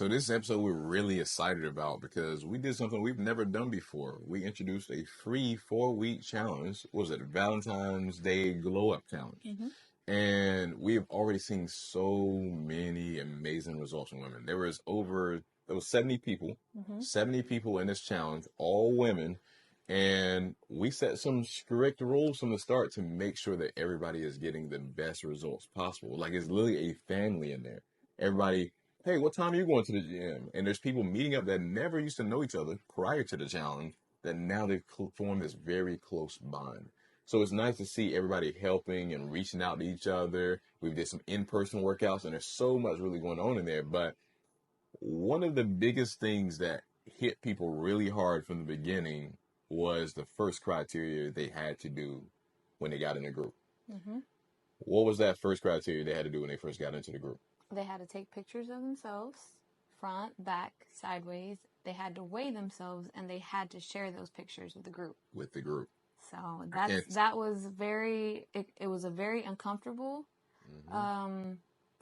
So this episode we're really excited about because we did something we've never done before. We introduced a free 4-week challenge. What was it? Valentine's Day Glow Up Challenge. And we have already seen so many amazing results in women. There was 70 people, 70 people in this challenge, all women. And we set some strict rules from the start to make sure that everybody is getting the best results possible. Like it's literally a family in there. Everybody, hey, what time are you going to the gym? And there's people meeting up that never used to know each other prior to the challenge that now they've formed this very close bond. So it's nice to see everybody helping and reaching out to each other. We did some in-person workouts and there's so much really going on in there. But one of the biggest things that hit people really hard from the beginning was the first criteria they had to do when they got in the group. What was that first criteria they had to do when they first got into the group? They had to take pictures of themselves, front, back, sideways. They had to weigh themselves, and they had to share those pictures with the group. So that was it was a very uncomfortable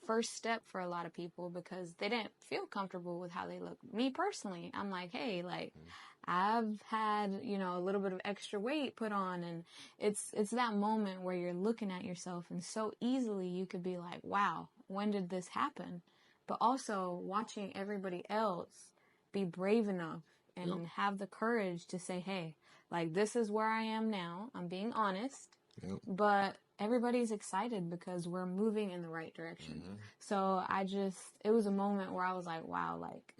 first step for a lot of people because they didn't feel comfortable with how they look. Me personally, I'm like, hey, like I've had, a little bit of extra weight put on, and it's that moment where you're looking at yourself and so easily you could be like, wow, when did this happen? But also watching everybody else be brave enough and have the courage to say, hey, like this is where I am now. I'm being honest, but everybody's excited because we're moving in the right direction. So it was a moment where I was like, wow, like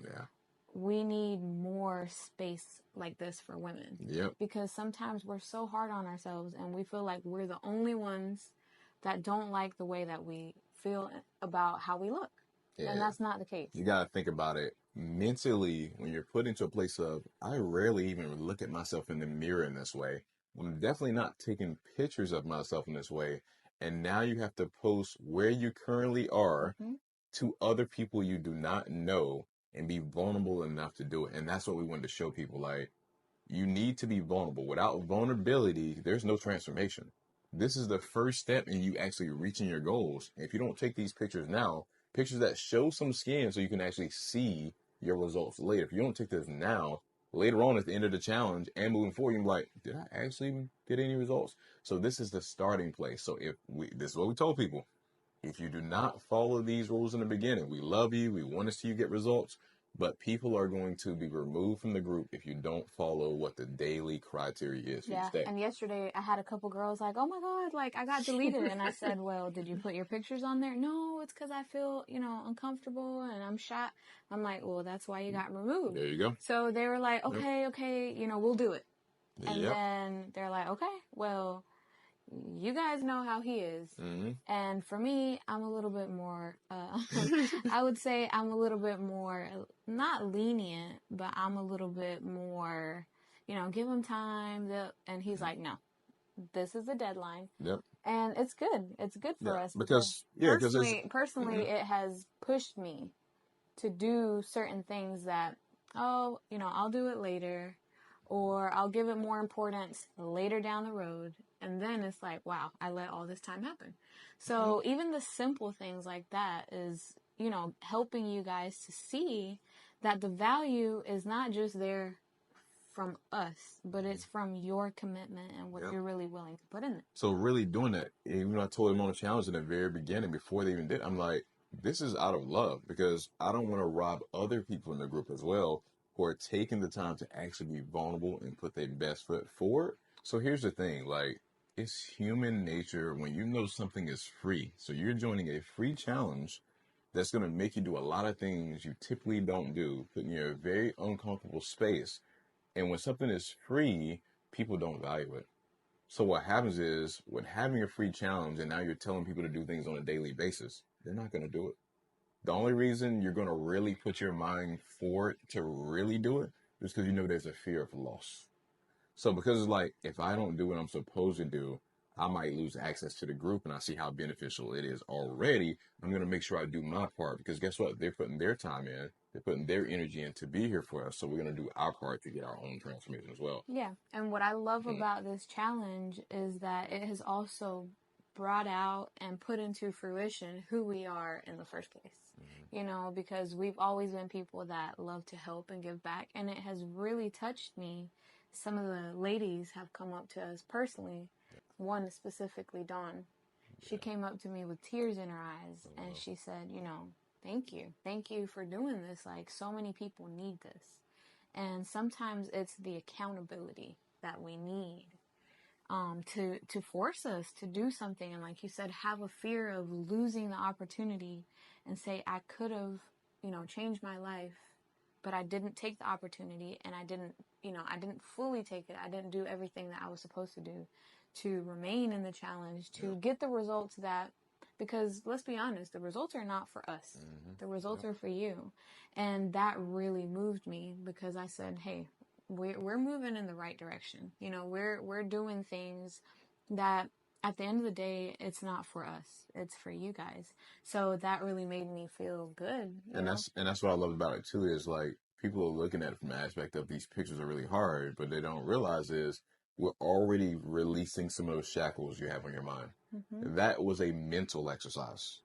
we need more space like this for women. Because sometimes we're so hard on ourselves and we feel like we're the only ones that don't like the way that we feel about how we look. And that's not the case. You got to think about it mentally when you're put into a place of, I rarely even look at myself in the mirror in this way. I'm definitely not taking pictures of myself in this way. And now you have to post where you currently are to other people you do not know and be vulnerable enough to do it. And that's what we wanted to show people. Like, you need to be vulnerable. Without vulnerability, there's no transformation. This is the first step in you actually reaching your goals. And if you don't take these pictures now, pictures that show some skin so you can actually see your results later. If you don't take this now, later on at the end of the challenge and moving forward, you're like, did I actually get any results? So this is the starting place. So this is what we told people. If you do not follow these rules in the beginning, we love you. We want to see you get results. But people are going to be removed from the group if you don't follow what the daily criteria is for each day. And yesterday I had a couple girls like, oh my God, like I got deleted. And I said, well, did you put your pictures on there? No, it's because I feel, uncomfortable and I'm shy. I'm like, well, that's why you got removed. There you go. So they were like, okay, we'll do it. And then they're like, okay, well, you guys know how he is. And for me, I'm a little bit more, I would say I'm a little bit more, not lenient, but I'm a little bit more, give him time. And he's like, no, this is the deadline. And it's good. It's good for us. Because personally, it has pushed me to do certain things that, I'll do it later, or I'll give it more importance later down the road. And then it's like, wow, I let all this time happen. So even the simple things like that is, helping you guys to see that the value is not just there from us, but it's from your commitment and what you're really willing to put in it. So really doing that, even though I told them on the challenge in the very beginning, before they even did, I'm like, this is out of love because I don't want to rob other people in the group as well who are taking the time to actually be vulnerable and put their best foot forward. So here's the thing, like, it's human nature when you know something is free. So you're joining a free challenge that's going to make you do a lot of things you typically don't do, putting you in a very uncomfortable space. And when something is free, people don't value it. So what happens is, with having a free challenge and now you're telling people to do things on a daily basis, they're not going to do it. The only reason you're going to really put your mind forward to really do it is because you know there's a fear of loss. So because it's like, if I don't do what I'm supposed to do, I might lose access to the group and I see how beneficial it is already. I'm going to make sure I do my part because guess what? They're putting their time in. They're putting their energy in to be here for us. So we're going to do our part to get our own transformation as well. Yeah. And what I love about this challenge is that it has also brought out and put into fruition who we are in the first place. you know, because we've always been people that love to help and give back. And it has really touched me. Some of the ladies have come up to us personally. One specifically, Dawn. She came up to me with tears in her eyes and she said, you know, thank you. Thank you for doing this. Like, so many people need this. And sometimes it's the accountability that we need to force us to do something. And like you said, have a fear of losing the opportunity and say, I could have, you know, changed my life, but I didn't take the opportunity and I didn't fully take it. I didn't do everything that I was supposed to do to remain in the challenge, to get the results that, because let's be honest, the results are not for us. The results are for you. And that really moved me because I said, hey, we're moving in the right direction. You know, we're doing things that at the end of the day, it's not for us. It's for you guys. So that really made me feel good. That's what I love about it too, is like people are looking at it from the aspect of these pictures are really hard, but they don't realize is we're already releasing some of those shackles you have on your mind. That was a mental exercise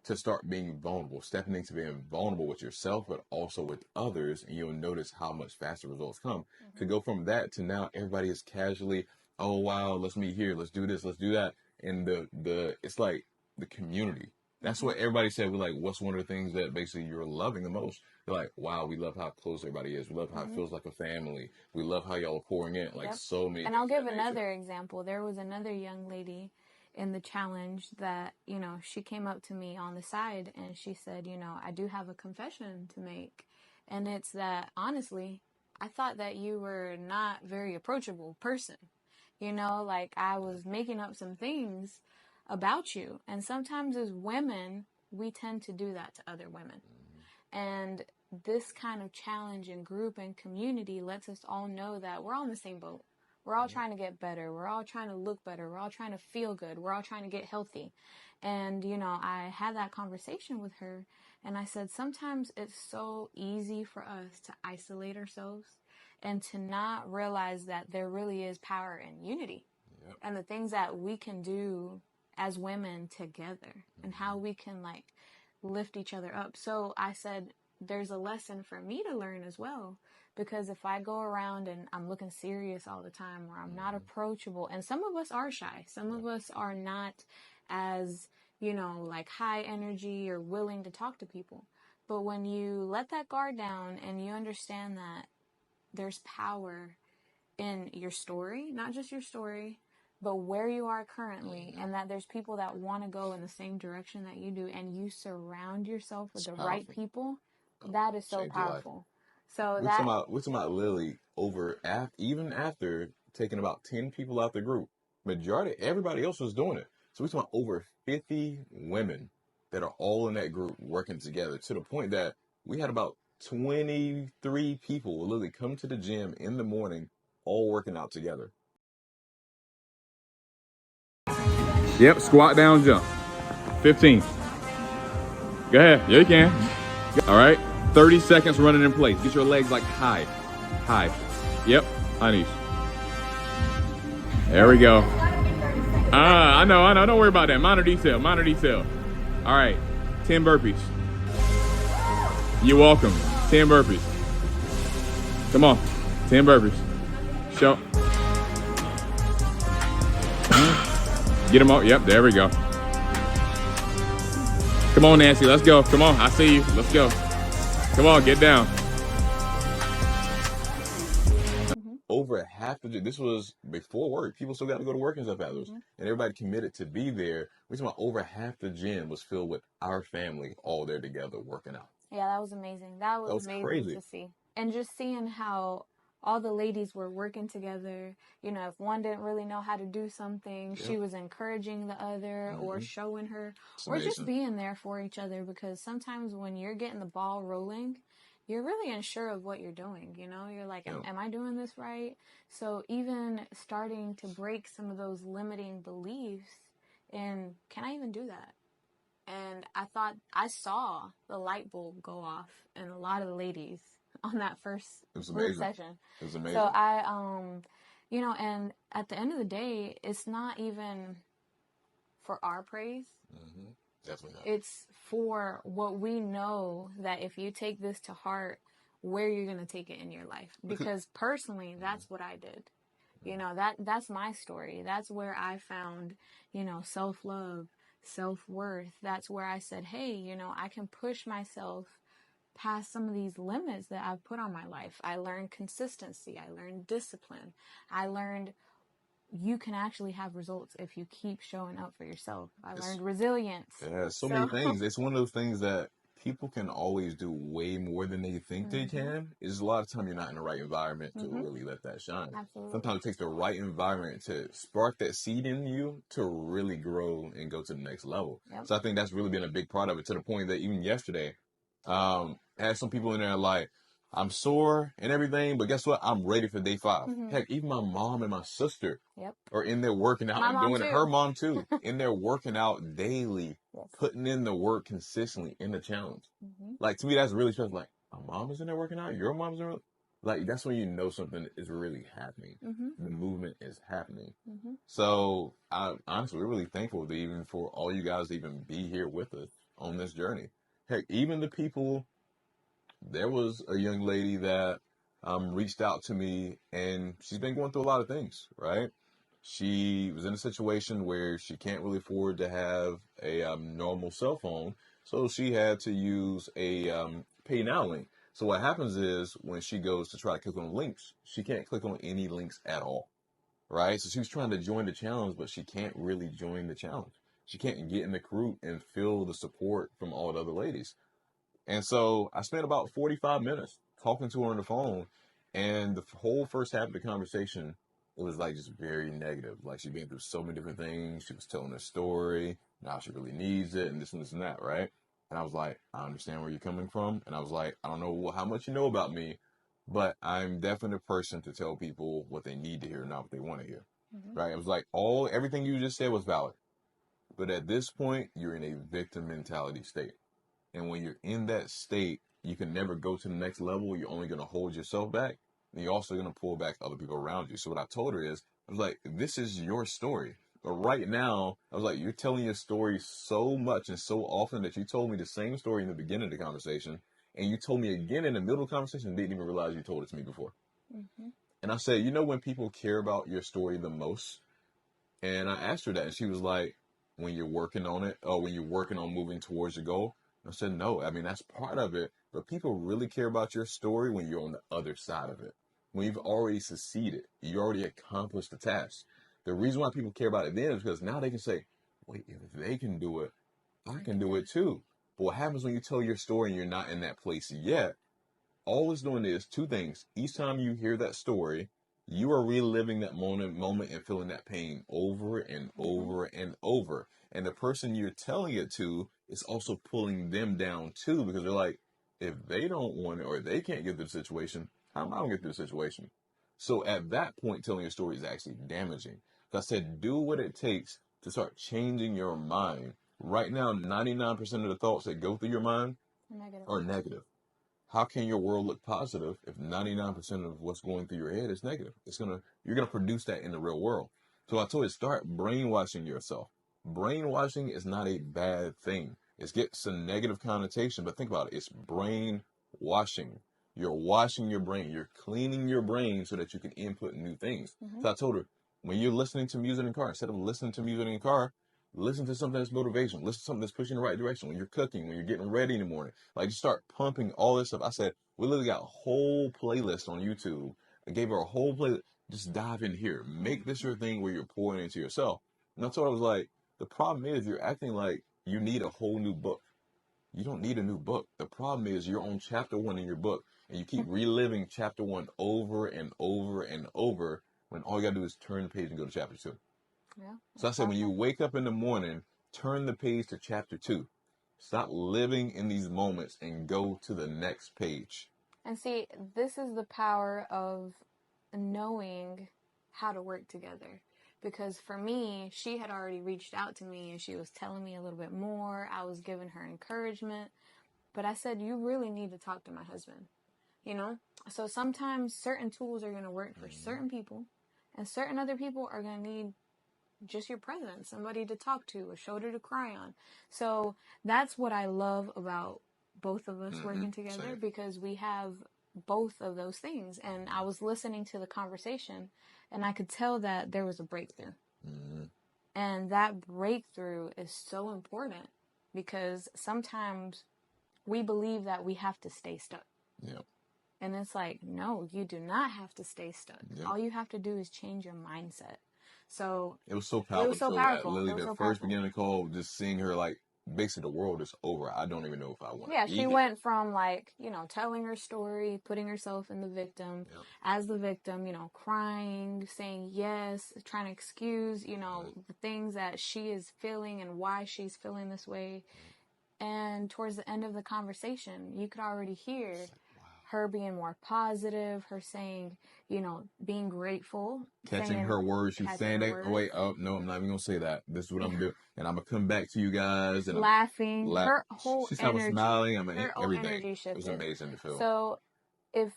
to start being vulnerable, stepping into being vulnerable with yourself, but also with others, and you'll notice how much faster results come. To go from that to now, everybody is casually, oh wow, let's meet here, let's do this, let's do that, and it's like the community. That's what everybody said. We're like, what's one of the things that basically you're loving the most? They're like, wow, we love how close everybody is. We love how it feels like a family. We love how y'all are pouring in. Like so many. And I'll give another example. There was another young lady in the challenge that, you know, she came up to me on the side and she said, you know, I do have a confession to make. And it's that, honestly, I thought that you were not very approachable person. You know, like I was making up some things about you. And sometimes as women, we tend to do that to other women. And this kind of challenge and group and community lets us all know that we're all in the same boat. We're all trying to get better. We're all trying to look better. We're all trying to feel good. We're all trying to get healthy. And, you know, I had that conversation with her and I said, sometimes it's so easy for us to isolate ourselves and to not realize that there really is power in unity and the things that we can do as women together and how we can like lift each other up. So I said, there's a lesson for me to learn as well, because if I go around and I'm looking serious all the time or I'm not approachable, and some of us are shy, some of us are not as, you know, like high energy or willing to talk to people. But when you let that guard down and you understand that there's power in your story, not just your story, but where you are currently, and that there's people that want to go in the same direction that you do, and you surround yourself with the right people, that is so powerful. So we're talking about Lily even after taking about 10 people out the group, majority everybody else was doing it. So we're talking about over 50 women that are all in that group working together, to the point that we had about 23 people will literally come to the gym in the morning, all working out together. Yep, squat down, jump. 15. Go ahead. Yeah, you can. All right. 30 seconds running in place. Get your legs like high. High. Yep. Honeys. There we go. I know. Don't worry about that. Minor detail. All right. 10 burpees. You're welcome. 10 burpees. Come on. 10 burpees. Show. Get them up. Yep, there we go. Come on, Nancy, let's go. Come on, I see you. Let's go. Come on, get down. Over half of this was before work. People still got to go to work and stuff afterwards. And everybody committed to be there. We're talking about over half the gym was filled with our family all there together working out. Yeah, that was amazing. That was amazing crazy to see. And just seeing how all the ladies were working together. You know, if one didn't really know how to do something, she was encouraging the other or showing her or just being there for each other, because sometimes when you're getting the ball rolling, you're really unsure of what you're doing. You know, you're like, am I doing this right? So even starting to break some of those limiting beliefs and can I even do that? And I saw the light bulb go off in a lot of the ladies on that first group session. It was amazing. So you know, and at the end of the day, it's not even for our praise. Definitely not. It's for what we know that if you take this to heart, where you're going to take it in your life. Because personally, that's what I did. You know, that's my story. That's where I found, you know, self-love, self-worth. That's where I said, hey, you know, I can push myself past some of these limits that I've put on my life. I learned consistency. I learned discipline. I learned you can actually have results if you keep showing up for yourself. I learned resilience. Yeah, so many things. It's one of those things that people can always do way more than they think they can. It's a lot of time you're not in the right environment to really let that shine. Absolutely. Sometimes it takes the right environment to spark that seed in you to really grow and go to the next level. Yep. So I think that's really been a big part of it, to the point that even yesterday, I had some people in there like, I'm sore and everything, but guess what? I'm ready for day 5. Heck, even my mom and my sister are in there working out and doing it. Her mom too, in there working out daily, putting in the work consistently in the challenge. Like, to me, that's really special. Like, my mom is in there working out, your mom's in there. Like, that's when you know something is really happening. The movement is happening. So, honestly, we're really thankful to even for all you guys to even be here with us on this journey. Heck, even the people, there was a young lady that reached out to me, and she's been going through a lot of things, right? She was in a situation where she can't really afford to have a normal cell phone, so she had to use a pay now link. So what happens is when she goes to try to click on links, she can't click on any links at all, right? So she was trying to join the challenge, but she can't really join the challenge. She can't get in the group and feel the support from all the other ladies. And so I spent about 45 minutes talking to her on the phone, and the whole first half of the conversation, it was like just very negative. Like, she'd been through so many different things. She was telling her story, now she really needs it, and this and that, right? And I was like, I understand where you're coming from. And I was like, I don't know how much you know about me, but I'm definitely a person to tell people what they need to hear, not what they want to hear. Right? It was like everything you just said was valid. But at this point, you're in a victim mentality state. And when you're in that state, you can never go to the next level. You're only going to hold yourself back. And you're also going to pull back other people around you. So what I told her is, I was like, this is your story. But right now, I was like, you're telling your story so much and so often that you told me the same story in the beginning of the conversation. And you told me again in the middle of the conversation and didn't even realize you told it to me before. And I said, you know when people care about your story the most? And I asked her that, and she was like, when you're working on it, or when you're working on moving towards your goal. I said, no, I mean, that's part of it, but people really care about your story when you're on the other side of it. When you've already succeeded, you already accomplished the task. The reason why people care about it then is because now they can say, wait, if they can do it, I can do it too. But what happens when you tell your story and you're not in that place yet? All it's doing is 2 things. Each time you hear that story, you are reliving that moment and feeling that pain over and over and over. And the person you're telling it to is also pulling them down too, because they're like, if they don't want it or they can't get through the situation, how am I going to get through the situation? So at that point, telling your story is actually damaging. So I said, do what it takes to start changing your mind. Right now, 99% of the thoughts that go through your mind are negative. How can your world look positive if 99% of what's going through your head is negative? You're gonna produce that in the real world. So I told you, start brainwashing yourself. Brainwashing is not a bad thing. It gets a negative connotation, but think about it. It's brainwashing. You're washing your brain. You're cleaning your brain so that you can input new things. So I told her, when you're listening to music in the car, instead of listening to music in the car, listen to something that's motivation. Listen to something that's pushing in the right direction. When you're cooking, when you're getting ready in the morning, like, just start pumping all this stuff. I said, we literally got a whole playlist on YouTube. I gave her a whole playlist. Just dive in here. Make this your thing where you're pouring into yourself. And that's what I was like. The problem is you're acting like you need a whole new book. You don't need a new book. The problem is you're on chapter 1 in your book, and you keep reliving chapter 1 over and over and over, when all you gotta do is turn the page and go to chapter 2. So I said, when you wake up in the morning, turn the page to chapter 2. Stop living in these moments and go to the next page. And see, this is the power of knowing how to work together. Because for me, she had already reached out to me and she was telling me a little bit more. I was giving her encouragement. But I said, you really need to talk to my husband. You know? So sometimes certain tools are going to work for certain people, and certain other people are going to need just your presence, somebody to talk to, a shoulder to cry on. So that's what I love about both of us working together, Same. because we have both of those things. And I was listening to the conversation and I could tell that there was a breakthrough. And that breakthrough is so important, because sometimes we believe that we have to stay stuck. Yep. And it's like, no, you do not have to stay stuck. Yep. All you have to do is change your mindset. So it was so powerful. It was so powerful. Literally, the first beginning of the call, just seeing her, like, basically the world is over. I don't even know if I want to. Yeah, she went from, like, you know, telling her story, putting herself in the victim, as the victim, you know, crying, saying yes, trying to excuse, you know, the things that she is feeling and why she's feeling this way. And towards the end of the conversation, you could already hear her being more positive, her saying, you know, being grateful. Catching her words. She's saying that, oh, wait, oh, no, I'm not even going to say that. This is what I'm doing. And I'm going to come back to you guys. And laughing. Her whole she's energy. Smiling. I mean, her everything. Energy shifted. It was amazing to feel. So if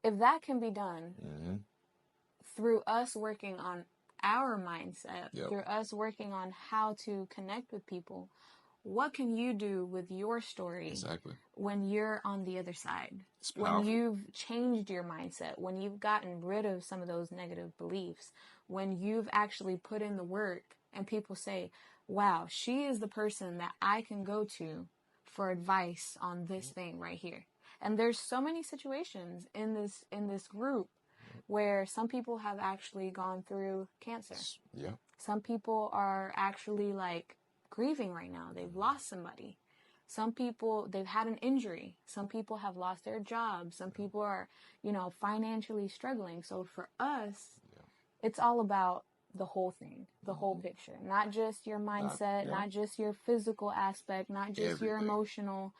that can be done through us working on our mindset, through us working on how to connect with people, what can you do with your story when you're on the other side? When you've changed your mindset, when you've gotten rid of some of those negative beliefs, when you've actually put in the work and people say, wow, she is the person that I can go to for advice on this thing right here. And there's so many situations in this group where some people have actually gone through cancer. Yeah. Some people are actually like grieving right now. They've lost somebody. Some people, they've had an injury. Some people have lost their jobs. Some people are, you know, financially struggling. So for us, it's all about the whole thing, the whole picture, not just your mindset, not just your physical aspect, not just your emotional,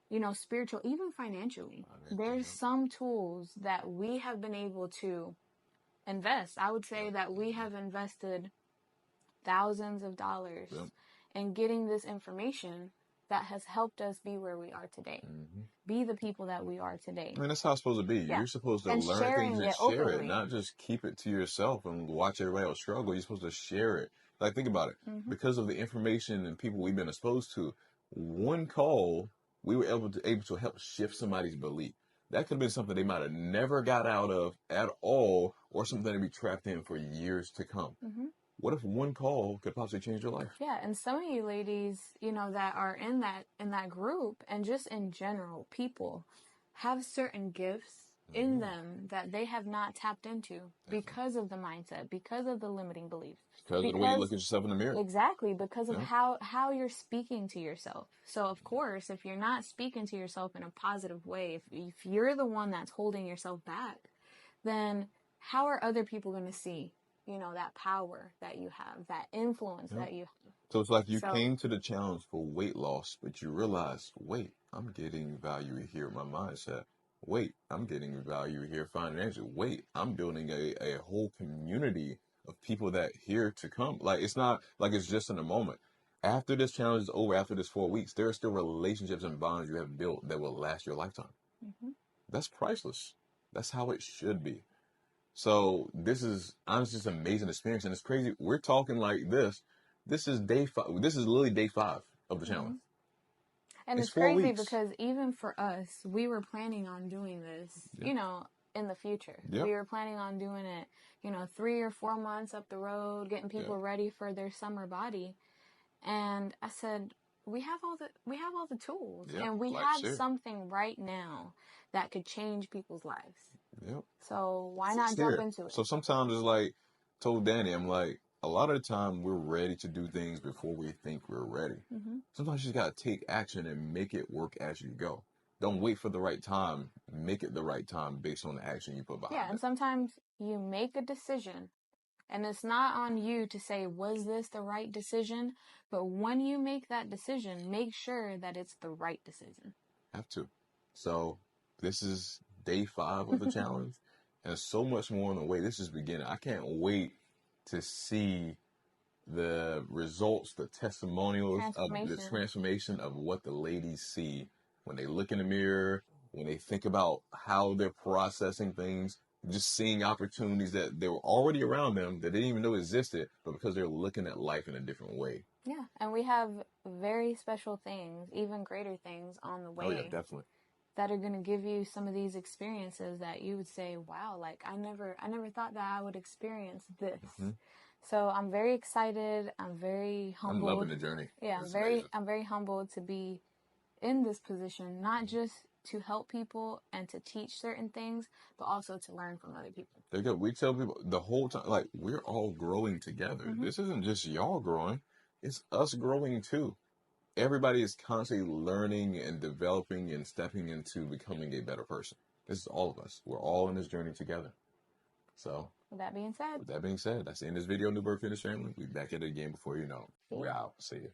you know, spiritual, even financially. There's some tools that we have been able to invest. I would say that we have invested thousands of dollars in getting this information that has helped us be where we are today. Be the people that we are today. I mean, that's how it's supposed to be. Yeah. You're supposed to learn things and share it, not just keep it to yourself and watch everybody else struggle. You're supposed to share it. Like, think about it. Because of the information and people we've been exposed to, one call, we were able to help shift somebody's belief. That could have been something they might have never got out of at all, or something they'd be trapped in for years to come. What if one call could possibly change your life? Yeah, and some of you ladies, you know, that are in that group, and just in general, people have certain gifts in them that they have not tapped into because of the mindset, because of the limiting beliefs. Because of the way you look at yourself in the mirror. Exactly, because of how you're speaking to yourself. So, of course, if you're not speaking to yourself in a positive way, if you're the one that's holding yourself back, then how are other people going to see, you know, that power that you have, that influence that you have? So it's like you came to the challenge for weight loss, but you realized, wait, I'm getting value here with my mindset. Wait, I'm getting value here financially. Wait, I'm building a whole community of people that here to come. Like, it's not like it's just in a moment. After this challenge is over, after this 4 weeks, there are still relationships and bonds you have built that will last your lifetime. That's priceless. That's how it should be. So this is honestly just an amazing experience, and it's crazy. We're talking like this. This is day 5. This is literally day 5 of the challenge. And it's crazy because even for us, we were planning on doing this, you know, in the future. We were planning on doing it, you know, 3 or 4 months up the road, getting people ready for their summer body. And I said, we have all the tools, and we have something right now that could change people's lives. So why not jump into it? So sometimes it's like, told Danny, I'm like, a lot of the time we're ready to do things before we think we're ready. Sometimes you just got to take action and make it work as you go. Don't wait for the right time. Make it the right time based on the action you put behind it. Yeah, and sometimes you make a decision, and it's not on you to say, was this the right decision? But when you make that decision, make sure that it's the right decision. Have to. So this is day 5 of the challenge, and so much more on the way. This is beginning. I can't wait to see the results, the testimonials of the transformation of what the ladies see when they look in the mirror, when they think about how they're processing things. just seeing opportunities that they were already around them that they didn't even know existed, but because they're looking at life in a different way. Yeah, and we have very special things, even greater things on the way. Oh yeah, definitely. That are going to give you some of these experiences that you would say, wow, like I never thought that I would experience this. Mm-hmm. So I'm very excited. I'm very humbled. I'm loving the journey. Yeah, I'm very humbled to be in this position, not just to help people and to teach certain things, but also to learn from other people. There you go. We tell people the whole time, like, we're all growing together. Mm-hmm. This isn't just y'all growing. It's us growing too. Everybody is constantly learning and developing and stepping into becoming a better person. This is all of us. We're all in this journey together. So, with that being said, that's the end of this video, New Birth Fitness family. We'll be back at it again before you know. We're out. See you.